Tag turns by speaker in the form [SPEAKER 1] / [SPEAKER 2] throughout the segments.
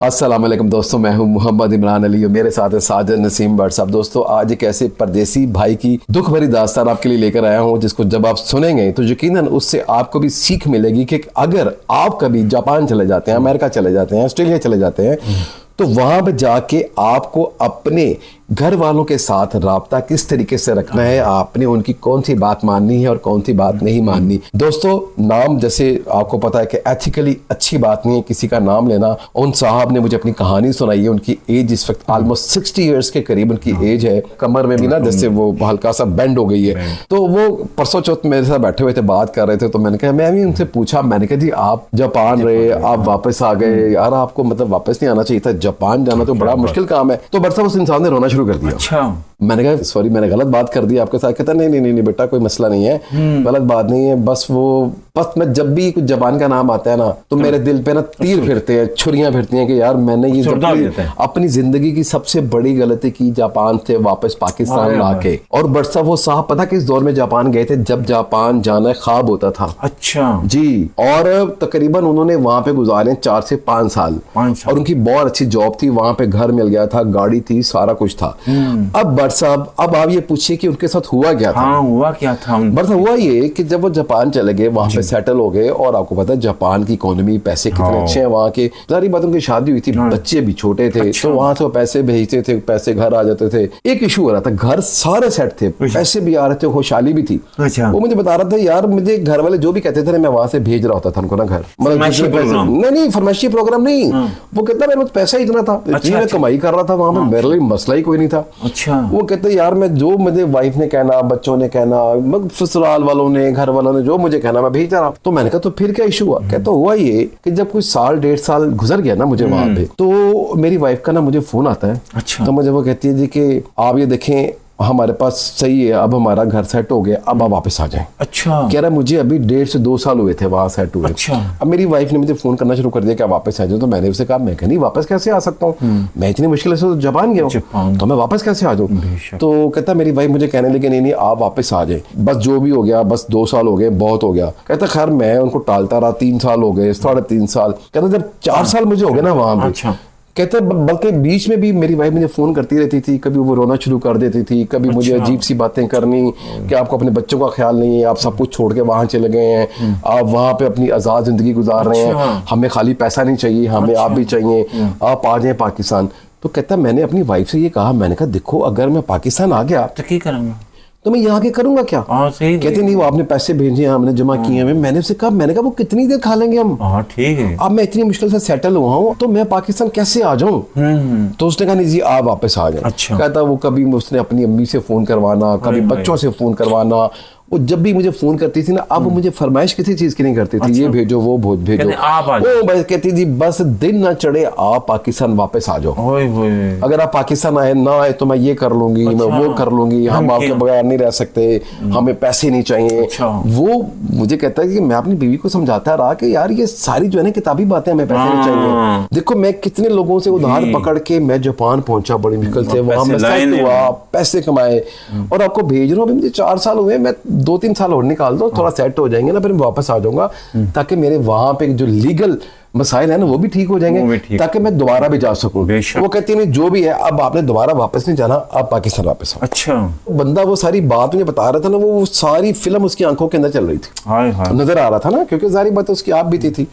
[SPEAKER 1] अस्सलाम वालेकुम दोस्तों, मैं हूं मोहम्मद इमरान अली और मेरे साथ है साजन नसीम भट्ट साहब। दोस्तों, आज एक ऐसे परदेसी भाई की दुख भरी दास्तान आपके लिए लेकर आया हूं जिसको जब आप सुनेंगे तो यकीनन उससे आपको भी सीख मिलेगी कि अगर आप कभी जापान चले जाते हैं, अमेरिका चले जाते हैं, ऑस्ट्रेलिया चले जाते हैं तो वहां पर जाके आपको अपने घर वालों के साथ राब्ता किस तरीके से रखना है, आपने उनकी कौन सी बात माननी है और कौन सी बात नहीं माननी। दोस्तों, नाम जैसे आपको पता है कि एथिकली अच्छी बात नहीं है किसी का नाम लेना। उन साहब ने मुझे अपनी कहानी सुनाई है। उनकी एज इस वक्त ऑलमोस्ट 60 ईयर्स के करीब उनकी एज है। कमर में भी ना जैसे वो हल्का सा बेंड हो गई है। तो वो परसों चौथ मेरे साथ बैठे हुए थे, बात कर रहे थे। तो मैंने कहा, मैं भी उनसे पूछा, मैंने कहा जी आप जापान रहे, आप वापस आ गए, यार आपको मतलब वापस नहीं आना चाहिए था, जापान जाना तो बड़ा मुश्किल काम है। तो बरसा उस इंसान ने रोना शुरू कर दिया।
[SPEAKER 2] अच्छा।
[SPEAKER 1] मैंने कहा सॉरी, मैंने गलत बात कर दी आपके साथ। कहता नहीं बेटा, कोई मसला नहीं है, गलत बात नहीं है। बस मैं जब भी कुछ जापान का नाम आता है ना तो मेरे दिल पे ना तीर फिरते हैं, छुरियां फिरती हैं कि यार मैंने ये अपनी जिंदगी की सबसे बड़ी गलती की जापान से वापस पाकिस्तान लाके। और बरसा वो साहब पता किस दौर में जापान गए थे, जब जापान जाना ख्वाब होता था। अच्छा जी। और तकरीबन उन्होंने वहां पे गुजारे 4 से 5 साल। और उनकी बहुत अच्छी जॉब थी, वहां पे घर मिल गया था, गाड़ी थी, सारा कुछ था। अब बट साहब, अब आप ये पूछिए कि उनके साथ हुआ क्या था।
[SPEAKER 2] हुआ क्या था?
[SPEAKER 1] बट हुआ ये कि जब वो जापान चले गए, वहां पे सेटल हो गए, और आपको पता है जापान की इकोनॉमी, पैसे कितने अच्छे हैं वहां के। सारी बात, उनकी शादी हुई थी, बच्चे भी छोटे थे। अच्छा। तो वहां से वो पैसे भेजते थे, पैसे घर आ जाते थे। एक इशू हो रहा था, घर सारे सेट थे, पैसे भी आ रहे थे, खुशहाली भी थी। अच्छा। वो मुझे बता रहा था, यार मुझे घर वाले जो भी कहते थे मैं वहां से भेज रहा होता था उनको ना घर, मतलब नहीं फरमाइशी प्रोग्राम नहीं। वो कहता मेरे पास पैसा इतना था, मैं कमाई कर रहा था वहां पे, मेरे लिए मसला ही कोई नहीं था। अच्छा। वो कहते यार मैं जो मुझे वाइफ ने कहना, बच्चों ने कहना, ससुराल वालों ने, घर वालों ने जो मुझे कहना मैं भेज रहा हूँ। तो मैंने कहा तो फिर क्या इशू हुआ? कहता हुआ ये कि जब कुछ साल 1.5 साल गुजर गया ना मुझे वहां पे, तो मेरी वाइफ का ना मुझे फोन आता है। अच्छा। तो मुझे वो कहती है जी कि आप ये देखें हमारे पास सही है, अब हमारा घर सेट हो गया, अब आप वापस आ जाएं। अच्छा। कह रहा मुझे अभी 1.5 से 2 साल हुए थे वहां सेट हुए। अच्छा। अब मेरी वाइफ ने मुझे फोन करना शुरू कर दिया कि आप वापस आ जाओ। तो मैंने उसे कहा, मैं नहीं वापस कैसे आ सकता हूँ, मैं इतनी मुश्किल से तो जापान गया हूँ, तो मैं वापस कैसे आ जाऊँ। तो कहता मेरी वाइफ मुझे कहने लगी नहीं आप वापस आ जाए, बस जो भी हो गया, बस 2 साल हो गए, बहुत हो गया। कहता खैर मैं उनको टालता रहा, 3 साल हो गए, 3.5 साल। कहता जब 4 साल मुझे हो गए ना वहां पे, कहते बल्कि बीच में भी मेरी वाइफ मुझे फोन करती रहती थी, कभी वो रोना शुरू कर देती थी, कभी मुझे अजीब सी बातें करनी कि आपको अपने बच्चों का ख्याल नहीं है, आप सब कुछ छोड़ के वहां चले गए हैं, आप वहां पे अपनी आजाद जिंदगी गुजार रहे हैं, हमें खाली पैसा नहीं चाहिए, हमें आप भी चाहिए, आप आ जाए पाकिस्तान। तो कहता मैंने अपनी वाइफ से ये कहा, मैंने कहा देखो अगर मैं पाकिस्तान आ गया तो क्या करूंगा, तो मैं यहाँ के करूंगा क्या? कहते नहीं वो आपने पैसे भेजे, हमने जमा किए हैं। मैंने उससे कहा, मैंने कहा वो कितनी देर खा लेंगे हम, ठीक है, अब मैं इतनी मुश्किल से सेटल हुआ हूँ तो मैं पाकिस्तान कैसे आ जाऊँ? तो उसने कहा नहीं जी आप वापस आ जाए। अच्छा। कहता वो कभी उसने अपनी अम्मी से फोन करवाना, कभी बच्चों से फोन करवाना। वो जब भी मुझे फोन करती थी ना, अब वो मुझे फरमाइश किसी चीज की नहीं करती थी। अच्छा। ये भेजो वो भेजो, वो बस कहती थी बस दिन ना चढ़े आप पाकिस्तान वापस आ जाओ, अगर आप पाकिस्तान आए ना आए तो मैं ये कर लूंगी। अच्छा। मैं वो कर लूंगी, हम आपके बगैर नहीं रह सकते, हमें पैसे नहीं चाहिए। अच्छा। वो मुझे कहता है कि मैं अपनी बीवी को समझाता रहा कि यार ये सारी जो है ना किताबी बातें, हमें पैसे नहीं चाहिए। देखो मैं कितने लोगों से उधार पकड़ के मैं जापान पहुंचा बड़ी मुश्किल से, वहां मैं सेट हुआ, पैसे कमाए, और आपको भेज रहा हूँ। मुझे 4 साल हुए, मैं 2-3 साल और निकाल दो, थोड़ा सेट हो जाएंगे ना, फिर मैं वापस आ जाऊंगा, ताकि मेरे वहां पे जो लीगल मसाइल है ना वो भी ठीक हो जाएंगे, ताकि मैं दोबारा भी जा सकूं। वो कहती है जो भी है, अब आपने दोबारा वापस नहीं जाना, आप पाकिस्तान वापस आओ। अच्छा। बंदा वो सारी बात मुझे बता रहा था ना, वो सारी फिल्म उसकी आंखों के अंदर चल रही थी, नजर आ रहा था ना, क्योंकि सारी बात उसकी आप बीती थी।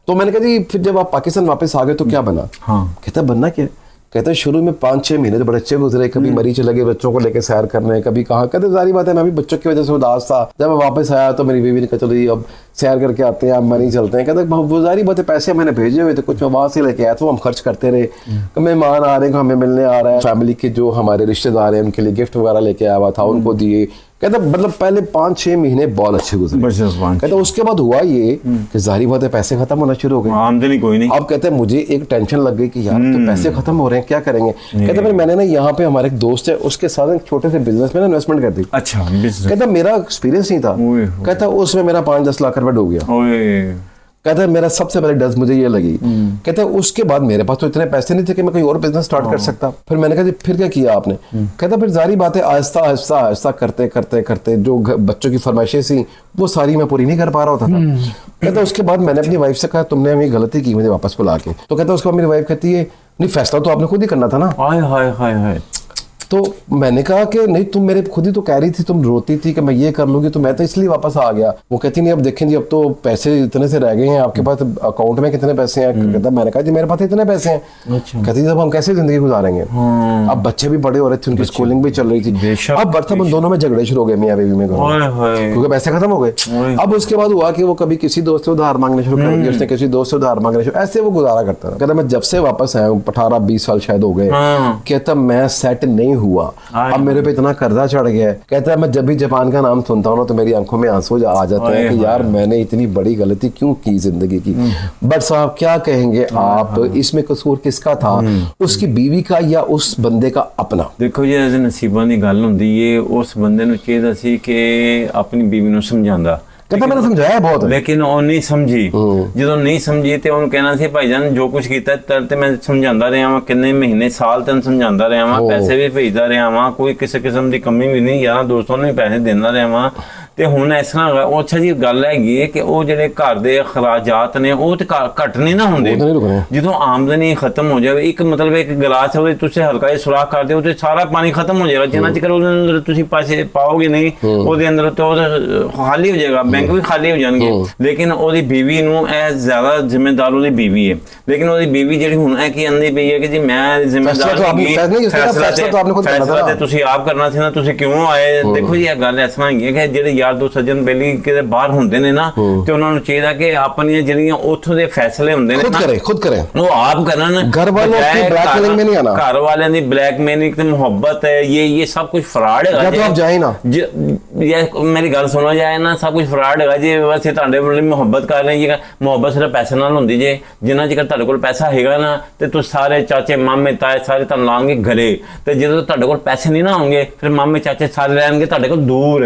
[SPEAKER 1] तो मैंने कहा जी फिर जब आप पाकिस्तान वापस आ गए तो क्या बना? कहता बनना क्या? कहते हैं शुरू में 5-6 महीने तो बड़े अच्छे गुजरे, कभी मरीज लगे बच्चों को लेकर सैर करने, कभी कहाँ। कहते सारी बात है मैं भी बच्चों की वजह से उदास था, जब मैं वापस आया तो मेरी बीवी ने कहा चलो जी अब सैर करके आते हैं, आप मरीज चलते हैं। कहते वो सारी बात है, पैसे मैंने भेजे हुए थे, कुछ मैं वहां से लेके आया तो हम खर्च करते रहे। मेहमान आ रहे हैं, हमें मिलने आ रहा है, फैमिली के जो हमारे रिश्तेदार हैं उनके लिए गिफ्ट वगैरह लेके आया हुआ था, उनको दिए। कहता मतलब पहले 5-6 महीने बहुत अच्छे गुजरे। कहता उसके बाद हुआ ये कि जाहिर बात है पैसे खत्म होना शुरू हो गए, आमदनी कोई नहीं। अब कहते हैं मुझे एक टेंशन लग गई कि यार तो पैसे खत्म हो रहे हैं, क्या करेंगे? कहता फिर मैंने ना यहाँ पे हमारे एक दोस्त है, उसके साथ एक छोटे से बिजनेस में ना इन्वेस्टमेंट कर दी। अच्छा। कहता मेरा एक्सपीरियंस नहीं था, कहता उसमें मेरा 5-10 लाख रुपए डूब गया। कहता है मेरा सबसे पहले डर मुझे ये लगी, कहता है उसके बाद मेरे पास तो इतने पैसे नहीं थे कि मैं कोई और बिजनेस स्टार्ट कर सकता। फिर मैंने कहा जी फिर क्या किया आपने? कहता फिर जारी बात है आहिस्ता आहिस्ता आहिस्ता करते करते करते जो बच्चों की फरमाइशें थी वो सारी मैं पूरी नहीं कर पा रहा होता था। कहता उसके बाद मैंने अपनी वाइफ से कहा तुमने हमें गलती की मुझे वापस बुला के। तो कहता उसके बाद मेरी वाइफ कहती है नहीं फैसला तो आपने खुद ही करना था ना।
[SPEAKER 2] हाय हाय हाय हाय।
[SPEAKER 1] तो मैंने कहा कि नहीं तुम मेरे खुद ही तो कह रही थी, तुम रोती थी कि मैं ये कर लूंगी, तो मैं तो इसलिए वापस आ गया। वो कहती नहीं अब देखें जी अब तो पैसे इतने से रह गए हैं, आपके पास अकाउंट में कितने पैसे हैं? कहता मैंने कहा जी मेरे पास इतने पैसे हैं। कहती जब हम कैसे जिंदगी गुजारेंगे? अब बच्चे भी बड़े हो रहे थे, उनकी स्कूलिंग भी चल रही थी। अब बर्थम उन दोनों में झगड़े शुरू हो गए मियां बीवी में, क्योंकि पैसे खत्म हो गए। अब उसके बाद हुआ कि वो कभी किसी दोस्त से उधार मांगने शुरू कर दिया, उसने किसी दोस्त से उधार मांगने शुरू, ऐसे वो गुजारा करता था। कहता मैं जब से वापस आया हूँ 18-20 साल शायद हो गए, कहता मैं सेट नहीं हुआ, अब मेरे पे इतना कर्जा चढ़ गया है। कहता है मैं जब भी जापान का नाम सुनता हूँ ना तो मेरी आंखों में आंसू आ जाते हैं कि यार मैंने इतनी बड़ी गलती क्यों की जिंदगी की। बट साहब क्या कहेंगे आप, इसमें कसूर किसका था, उसकी बीवी का या उस बंदे का अपना?
[SPEAKER 2] देखो जी नसीबां दी गल हुंदी है, उस बंदे नूं चाहीदा सी कि अपनी बीवी नूं समझांदा।
[SPEAKER 1] कहता मैंने समझाया बहुत,
[SPEAKER 2] लेकिन वो नहीं समझी। जो नहीं समझी तो उन्होंने कहना सी भाईजान जो कुछ किया ते मैं समझांदा रहा वां, किन्ने महीने साल तेन समझांदा रहा वां, पैसे भी भेजदा रहा वां, कोई किसी किस्म की कमी भी नहीं, यार दोस्तों ने पैसे देंदा रहा वां। ਤੇ ਹੁਣ ਇਸ ਤਰ੍ਹਾਂ ਉਹ ਅੱਛਾ ਜੀ ਗੱਲ ਹੈਗੀ ਹੈ ਕਿ ਉਹ ਜਿਹੜੇ ਘਰ ਦੇ ਅਖਰਾਜਾਤ ਨੇ ਉਹ ਤੇ ਘੱਟ ਨਹੀਂ ਨਾ ਹੁੰਦੇ। ਜਦੋਂ ਆਮਦਨੀ ਖਤਮ ਹੋ ਜਾਵੇ, ਇੱਕ ਮਤਲਬ ਇੱਕ ਗਲਾਸ ਉਹਦੇ ਤੁਸੀਂ ਹਲਕਾ ਜਿਹਾ ਸੁਰਾਖ ਕਰਦੇ ਹੋ ਤੇ ਸਾਰਾ ਪਾਣੀ ਖਤਮ ਹੋ ਜਾਏਗਾ। ਜਿੰਨਾ ਚਿਰ ਉਹਦੇ ਅੰਦਰ ਤੁਸੀਂ ਪੈਸੇ ਪਾਓਗੇ ਨਹੀਂ ਉਹਦੇ ਅੰਦਰ ਤਾਂ ਉਹ ਖਾਲੀ ਹੋ ਜਾਏਗਾ, ਬੈਂਕ ਵੀ ਖਾਲੀ ਹੋ ਜਾਣਗੇ। ਲੇਕਿਨ ਉਹਦੀ ਬੀਵੀ ਨੂੰ ਇਹ ਜ਼ਿਆਦਾ ਜ਼ਿੰਮੇਦਾਰ ਉਹਦੀ ਬੀਵੀ ਹੈ। ਲੇਕਿਨ ਉਹਦੀ ਬੀਵੀ ਜਿਹੜੀ ਹੁਣ ਇਹ ਕੀ ਆਂਦੀ ਪਈ ਹੈ ਕਿ ਜੀ ਮੈਂ ਜ਼ਿੰਮੇਦਾਰ ਫੈਸਲਾ ਤੇ ਤੁਸੀਂ ਆਪ ਕਰਨਾ ਸੀ ਨਾ, ਤੁਸੀਂ ਕਿਉਂ ਆਏ? ਦੇਖੋ ਜੀ ਇਹ ਗੱਲ ਇਸ ਤਰ੍ਹਾਂ ਹੈਗੀ ਹੈ ਕਿ ਜਿਹੜੇ यार दो सज्जन बेली किते बाहर हुंदे ने ना ते उन्हां नूं चाहीदा कि अपनी ਜਿਹੜੀਆਂ ਉੱਥੋਂ ਦੇ ਫੈਸਲੇ ਹੁੰਦੇ ਨੇ
[SPEAKER 1] खुद करें
[SPEAKER 2] वो आप करन।
[SPEAKER 1] घर वालों की ब्लैकमेलिंग में नहीं आना,
[SPEAKER 2] घर वालों की ब्लैकमेलिंग ते मोहब्बत है, ये सब कुछ फ्रॉड है।
[SPEAKER 1] तो आप जाए ना,
[SPEAKER 2] ये मेरी गल सुनो जाए ना, सब कुछ फ्रॉड है जी। बस ਤੁਹਾਡੇ ਨਾਲ ਮੁਹੱਬਤ ਕਰ ਰਹੇ ਜੀ, ਮੁਹੱਬਤ ਸਿਰਫ ਪੈਸੇ ਨਾਲ ਹੁੰਦੀ ਜੇ। ਜਿੰਨਾ ਚਿਰ ਤੁਹਾਡੇ ਕੋਲ ਪੈਸਾ ਹੈਗਾ ਨਾ ਤੇ ਤੁਸੀਂ ਸਾਰੇ ਚਾਚੇ ਮਾਮੇ ਤਾਏ ਸਾਰੇ ਤੁਹਾਨੂੰ ਲਾਂਗੇ ਘਰੇ, ਤੇ ਜਦੋਂ ਤੁਹਾਡੇ ਕੋਲ ਪੈਸੇ ਨਹੀਂ ਨਾ ਹੋਣਗੇ ਫਿਰ ਮਾਮੇ ਚਾਚੇ ਸਾਰੇ ਰਹਿਣਗੇ ਤੁਹਾਡੇ ਕੋਲ ਦੂਰ।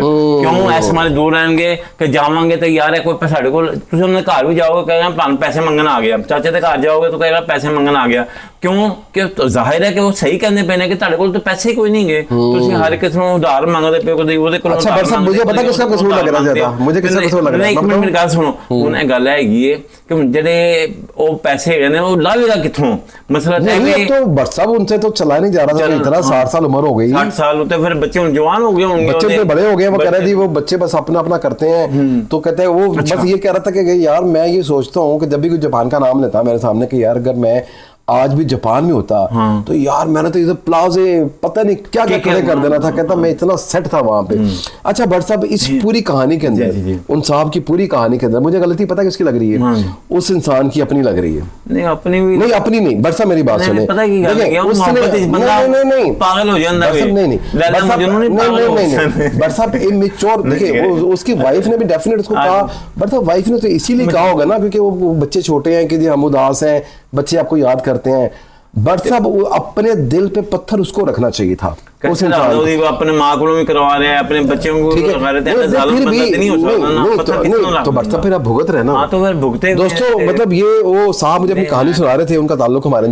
[SPEAKER 2] ਕਿਉਂ ਐਸ ਮਾਰੇ दूर रहेंगे कि जावांगे तो यार है कोई साढ़े को, तुम उन्हें घर भी जाओगे कहेगा प्लान पैसे मंगन आ गया, चाचे के घर जाओगे तो कहेगा पैसे मंगन आ गया। क्यों कि तो जाहिर है कि वो सही कहने पे कि ਤੁਹਾਡੇ ਕੋਲ तो पैसे कोई नहीं गए, तुम हर किसी को उधार मांगते पे कभी ਉਹਦੇ ਕੋਲ।
[SPEAKER 1] अच्छा बस मुझे पता किसका कसूर लग रहा है, मुझे किसका कसूर लग रहा है?
[SPEAKER 2] एक मिनट मेरी गल सुनो, ਹੁਣ ਇਹ ਗੱਲ ਹੈਗੀ ਹੈ कि ਜਿਹੜੇ ਉਹ पैसे ਹੈਗੇ ਨੇ ਉਹ ਲਾਵੇਗਾ ਕਿੱਥੋਂ? मसला
[SPEAKER 1] नहीं तो बट साहब उनसे तो चला नहीं जा रहा था, इतना 60 साल उम्र हो गई,
[SPEAKER 2] 60 साल होते फिर बच्चे जवान हो गए होंगे,
[SPEAKER 1] बच्चे बड़े हो गए। वो कह रहे थे वो बच्चे बस अपना अपना करते हैं। तो कहते हैं वो बस ये कह रहा था कि यार मैं ये सोचता हूँ कि जब भी कोई जापान का नाम लेता मेरे सामने कि यार अगर मैं आज भी जापान में होता तो यार मैंने तो इधर प्लाजे पता नहीं क्या क्या खड़े कर देना था। कहता मैं इतना सेट था वहां पे। अच्छा भट्ट साहब इस पूरी कहानी के अंदर, उन साहब की पूरी कहानी के अंदर मुझे गलती पता किसकी लग रही है? उस इंसान की अपनी लग रही है।
[SPEAKER 2] नहीं अपनी भी नहीं,
[SPEAKER 1] अपनी नहीं भट्ट साहब मेरी बात सुने,
[SPEAKER 2] नहीं पागल हो जाता है।
[SPEAKER 1] नहीं भट्ट साहब इमेच्योर, देखिए उसकी वाइफ ने भी डेफिनेट उसको कहा, भट्ट साहब वाइफ ने तो इसीलिए कहा होगा ना क्योंकि वो बच्चे छोटे हैं कि हम उदास हैं, बच्चे आपको याद करते हैं। बट साहब अपने दिल पे पत्थर उसको रखना चाहिए था। उस
[SPEAKER 2] अपने माँ को भी करवा रहे हैं, अपने बच्चों को करवा रहे थे,
[SPEAKER 1] तो बट फिर आप भुगत रहे ना।
[SPEAKER 2] तो फिर भुगते
[SPEAKER 1] दोस्तों, मतलब ये वो साहब मुझे अपनी कहानी सुना रहे थे, उनका ताल्लुक हमारे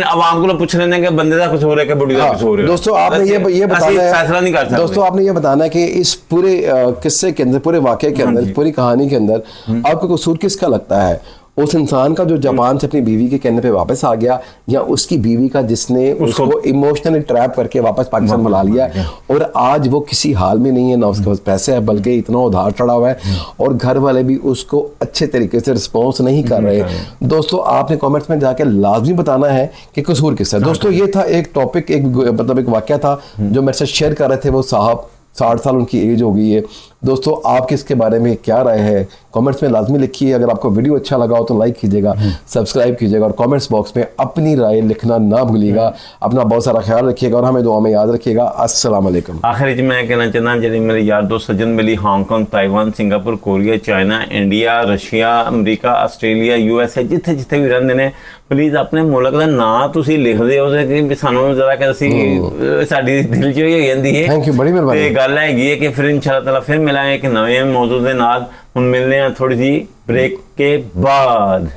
[SPEAKER 2] आवाम को पूछ रहे हैं बंदे का कसूर है कि बुढ़ी का कसूर है।
[SPEAKER 1] दोस्तों आपने ये बताना है, फैसला नहीं कर सकते। दोस्तों आपने ये बताना है कि इस पूरे किस्से के अंदर, पूरे वाकये के अंदर, पूरी कहानी के अंदर आपको कसूर किसका लगता है? उस इंसान का जो जापान से अपनी बीवी के कहने पे वापस आ गया, या उसकी बीवी का जिसने उसको इमोशनली ट्रैप करके वापस पाकिस्तान बुला लिया और आज वो किसी हाल में नहीं है, ना उसके पास पैसे है बल्कि इतना उधार चढ़ा हुआ है और घर वाले भी उसको अच्छे तरीके से रिस्पॉन्स नहीं कर रहे। दोस्तों आपने कमेंट्स में जाके लाजमी बताना है कि कसूर किसका है। दोस्तों ये था एक टॉपिक, एक मतलब एक वाकया था जो मेरे साथ शेयर कर रहे थे वो साहब, 60 साल उनकी एज हो गई है। दोस्तों आपके इसके बारे में क्या राय है कमेंट्स में लाजमी लिखिए। अगर आपको वीडियो अच्छा लगा हो तो लाइक कीजिएगा, सब्सक्राइब कीजिएगा और कमेंट्स बॉक्स में अपनी राय लिखना ना भूलिएगा। अपना बहुत सारा ख्याल रखिएगा और हमें दुआ में याद रखिएगा। अस्सलाम वालेकुम।
[SPEAKER 2] आखिर मैं कहना चाहना जी मेरे यार दोस्त सज्जन मिली Hong Kong, Taiwan, Singapore, Korea, China, India, Russia, America, Australia, USA जिथे जिथे भी रहंदे ने प्लीज़ अपने मुल्क का नाम तुसी लिख दिओ कि सानू जरा कि असी साडी दिल च होई जांदी है।
[SPEAKER 1] थैंक यू, बड़ी मेहरबानी।
[SPEAKER 2] ते गल हैगी है कि फिर इंशाअल्लाह ताला फिर मिलाएं एक नवे मौजूद दे नाल। हुण मिलने हैं थोड़ी सी ब्रेक के बाद।